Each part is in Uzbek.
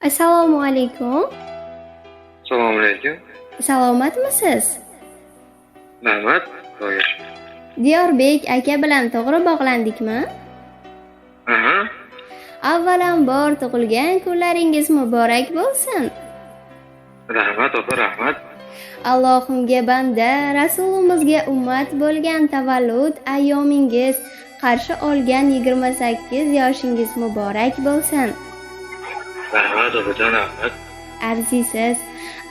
Assalomu alaykum. Assalomu alaykum. Salomatmisiz? Rahmat. Diyorbek aka bilan to'g'ri bog'landikmi? Aha. Avvalambor tug'ilgan kunlaringiz muborak bo'lsin. Rahmat opa, rahmat. Allohimga banda, Rasulimizga ummat bo'lgan tavallud ayyomingiz, qarshi olgan 28 yoshingiz muborak bo'lsin. Rahmat opajon, rahmat. Arziysiz.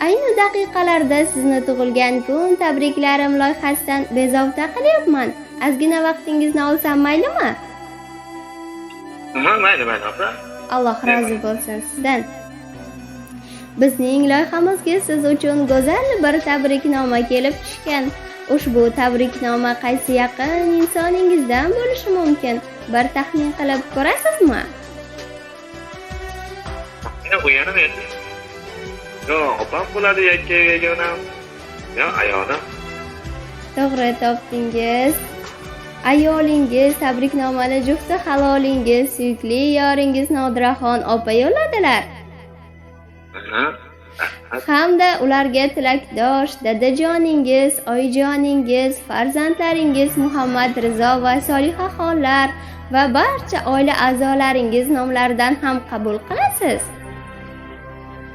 Ayni daqiqalarda sizni tug'ilgan kun tabriklarim loyihasidan bezovta qilyapman. Ozgina vaqtingizni olsam maylimi? Mayli opa. Alloh rozi bo'lsin sizdan. Bizning loyihamizga siz uchun go'zal bir tabriknoma kelib tushgan. Ushbu tabriknoma qaysi yaqin insoningizdan bo'lishi mumkin? Bir taxmin qilib ko'rasizmi? Qo'yanim endi. Yo, opam bo'ladi yakka yegonam. Yo, ayolim. To'g'ri topdingiz. Ayolingiz tabriknomani jufti halolingiz, suyukli yoringiz Nodiraxon opa yo'lladilar. Hamda ularga tilakdosh dadajoningiz, oyijoningiz, farzandlaringiz Muhammad Rizo va Solihaxonlar va barcha oila a'zolaringiz nomlaridan ham qabul qilasiz.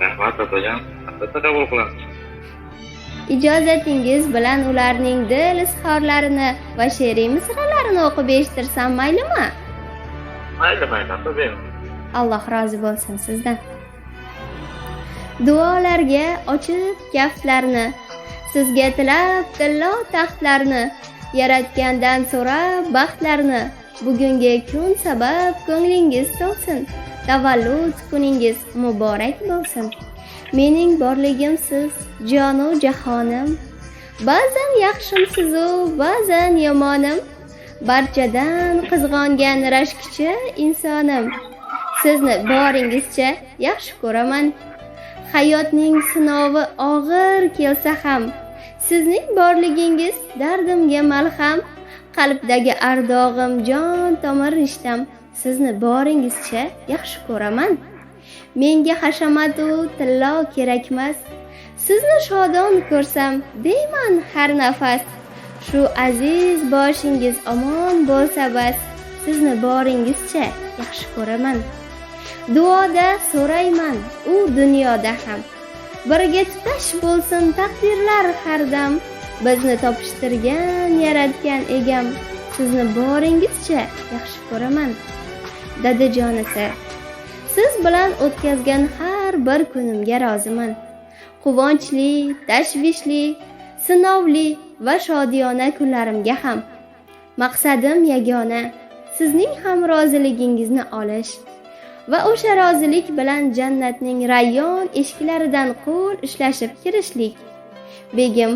Rahmat opajon, albatta qabul qilamiz. Ijozatingiz bilan ularning dil izhorlarini va she'riy misralarini o'qib eshittirsam maylimi? Mayli opa. Alloh rozi bo'lsin sizdan. Duolarga ochib kaftlarni, sizga tilab tillo taxtlarni, yaratgandan so'rab baxtlarni, bugungi kun sabab ko'nglingiz to'lsin, tavallud kuningiz muborak bo'lsin. Mening borligim siz, jonu jahonim, ba'zan yaxshimsiz-u, ba'zan yomonim, barchadan qizg'ongan rashkchi insonim. Sizni boringizcha yaxshi ko'raman. Hayotning sinovi og'ir kelsa ham, sizning borligingiz dardimga malham, qalbdagi ardog'im jon tomir rishtam, sizni boringizcha yaxshi ko'raman. Menga hashamatu tillo kerakmas, sizni shodon ko'rsam deyman har nafas. Shu aziz boshingiz omon bo'lsa bas, sizni boringizcha yaxshi ko'raman. Duoda so'rayman u dunyoda ham, birga tutash bo'lsin taqdirlar har dam. Bizni topishtirgan yaratgan egam, sizni boringizcha yaxshi ko'raman. Dadajonisi, siz bilan o'tkazgan har bir kunimga roziman. Quvonchli, tashvishli, sinovli va shodiyona kunlarimga ham. Maqsadim yagona, sizning ham roziligingizni olish va o'sha rozilik bilan jannatning rayyon eshiklaridan qo'l ushlashib kirishlik. Begim,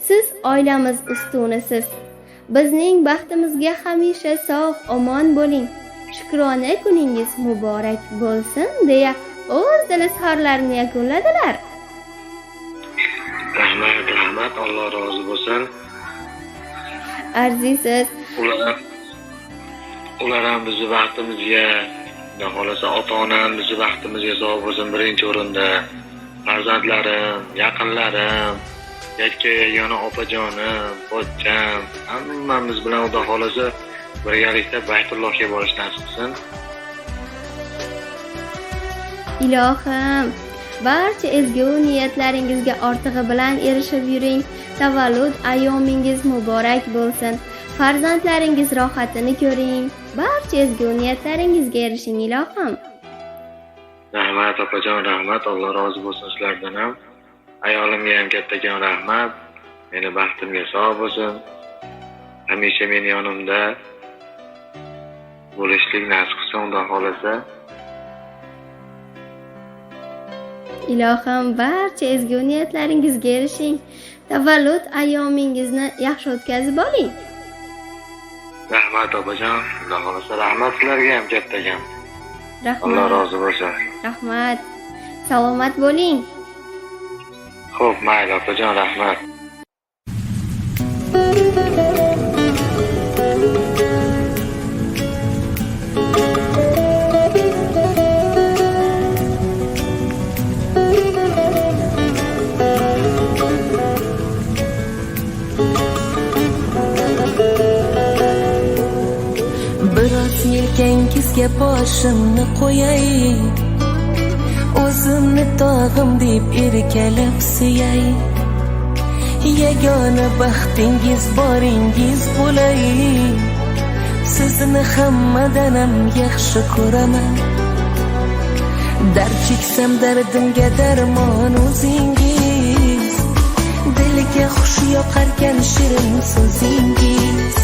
siz oilamiz ustunisiz. Bizning baxtimizga hamisha sog' omon bo'ling. Shukrona kuningiz muborak bo'lsin deya o'z dil izhorlarini yakunladilar. Rahmat, Alloh rozi bo'lsin. Arziysiz. Ular ham bizni baxtimizga, xudo xolasa ota-onam bizni baxtimizga sog' bo'lsin birinchi o'rinda. Farzandlarim, yaqinlarim, yakka yagona opajonim, pochcham, hammamiz bilan xudo xolasa birgalikda Baytullohga borish nasib qilsin. Ilohim, barcha ezgu niyatlaringizga ortig'i bilan erishib yuring. Tavallud ayyomingiz muborak bo'lsin. Farzandlaringiz rohatini ko'ring. Barcha ezgu niyatlaringizga erishing ilohim. Rahmat opajon, rahmat. Alloh rozi bo'lsin sizlardan ham. Ayolimga ham kattakon rahmat. Meni baxtimga sog' bo'lsin. Hamisha meni yonimda bo'lishlik nasib qilsin, xudo xolasa. Ilohim, barcha ezgu niyatlaringizga erishing. Tavallud ayyomingizni yaxshi o'tkazib oling. Rahmat opajon, xudo xolasa rahmat sizlarga ham kattakon. Rahmat. Alloh rozi bo'lsin. Rahmat. Salomat bo'ling. Xo'p, mayli opajon, rahmat. sizga boshimni qo'yay, o'zimni tog'im deb erkalab suyay, yagona baxtingiz boringiz bo'lay, sizni hammadan ham yaxshi ko'raman. Dard cheksam dardimga darmon o'zingiz, dilga xush yoqarkan shirin so'zingiz,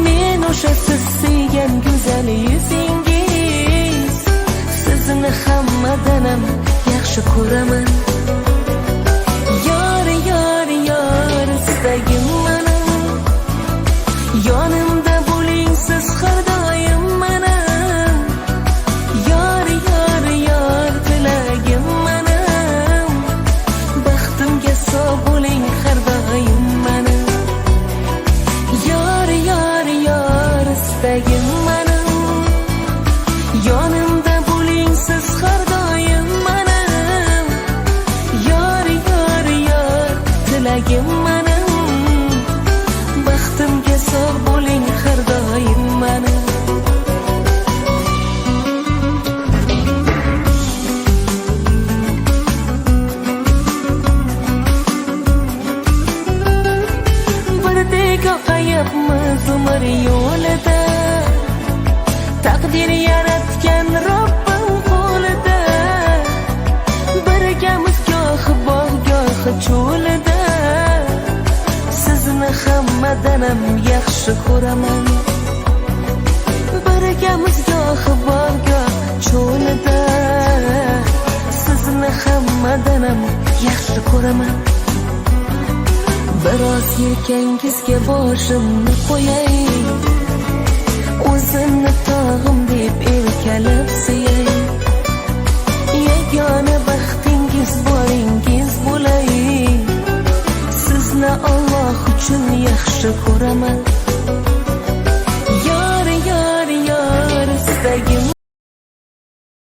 men o'sha siz sevgan go'zal yuzingiz, sizni hammadan ham yaxshi ko'raman. Yor, yor, yor, istagim mana, yonimda bo'ling siz har doim mana. Yor, yor, yor, tilagim mana, baxtimga sog' bo'ling har doim mana. Yor, yor, yor, istagim mana, yonimda bo'ling siz har doim mana. Yor, yor, yor, tilagim mana, baxtimga sog' bo'ling har doim mana. Birdek oqayapmiz umr yo'lida, taqdir yaratgan Robbim qo'lida, birgamiz gohi bog' gohi cho'lida, sizni hammadan ham yaxshi ko'raman. Birgamiz gohi bog' gohi cho'lida, sizni hammadan ham yaxshi ko'raman. Biroz yelkangizga boshimni qo'yay, o'zimni tog'im deb erkalab suyay, yagona baxtingiz boringiz bo'lay, sizni Alloh uchun yaxshi ko'raman.